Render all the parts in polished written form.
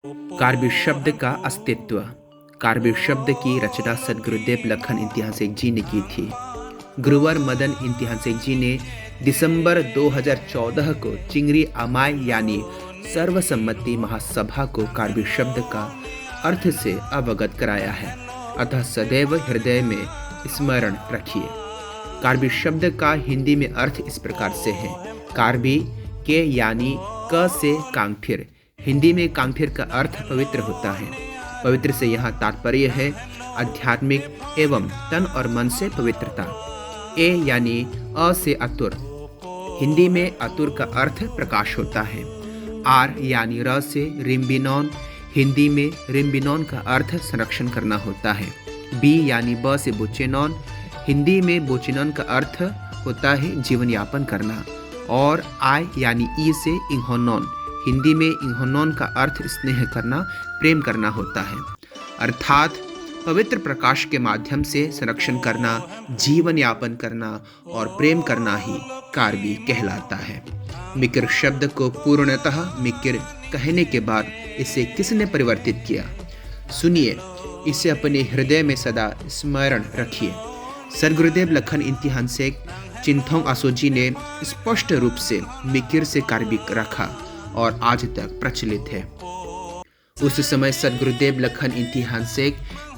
कार्बी शब्द का अस्तित्व। कार्बी शब्द की रचना सदगुरुदेव लखन इंतिहासिक जी ने की थी। गुरुवर मदन इंतिहासिक जी ने दिसंबर 2014 को चिंगरी अमाय यानी सर्वसम्मति महासभा को कार्बी शब्द का अर्थ से अवगत कराया है, अतः सदैव हृदय में स्मरण रखिए। कार्बी शब्द का हिंदी में अर्थ इस प्रकार से है। कार्बी के यानी क से कांगफिर। हिंदी में कांगफिर का अर्थ पवित्र होता है। पवित्र से यहाँ तात्पर्य है आध्यात्मिक एवं तन और मन से पवित्रता। ए यानी अ से अतुर। हिंदी में अतुर का अर्थ प्रकाश होता है। आर यानी र से रिम्बिनौन। हिंदी में रिम्बिनौन का अर्थ संरक्षण करना होता है। बी यानी ब से बुचेनौन। हिंदी में बुचेनौन का अर्थ होता है जीवन यापन करना। और आय यानी ई से इंहोनौन। हिंदी में इंहोनौन का अर्थ स्नेह करना, प्रेम करना होता है। अर्थात पवित्र प्रकाश के माध्यम से संरक्षण करना, जीवन यापन करना और प्रेम करना ही कार्बी कहलाता है। मिकिर शब्द को पूर्णतः मिकिर कहने के बाद इसे किसने परिवर्तित किया? सुनिए, इसे अपने हृदय में सदा स्मरण रखिए। सदगुरुदेव लखन इंतिहासिक चिंथोंग आसो जी ने स्पष्ट रूप से मिकिर से कार्बी रखा और आज तक प्रचलित है। उस समय सदगुरुदेव लखन इंतिहासिक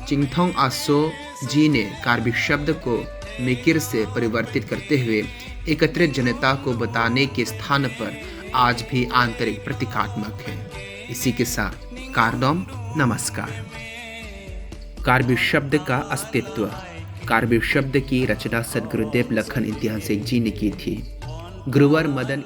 चिंथोंग आसो जी ने कार्बी शब्द को मिकिर से परिवर्तित करते हुए एकत्रित जनता को बताने के स्थान पर आज भी आंतरिक प्रतीकात्मक है। इसी के साथ कारदम नमस्कार। कार्बी शब्द का अस्तित्व। कार्बी शब्द की रचना सदगुरुदेव लखन इंतिहासिक जी ने की थी। गुरुवर मदन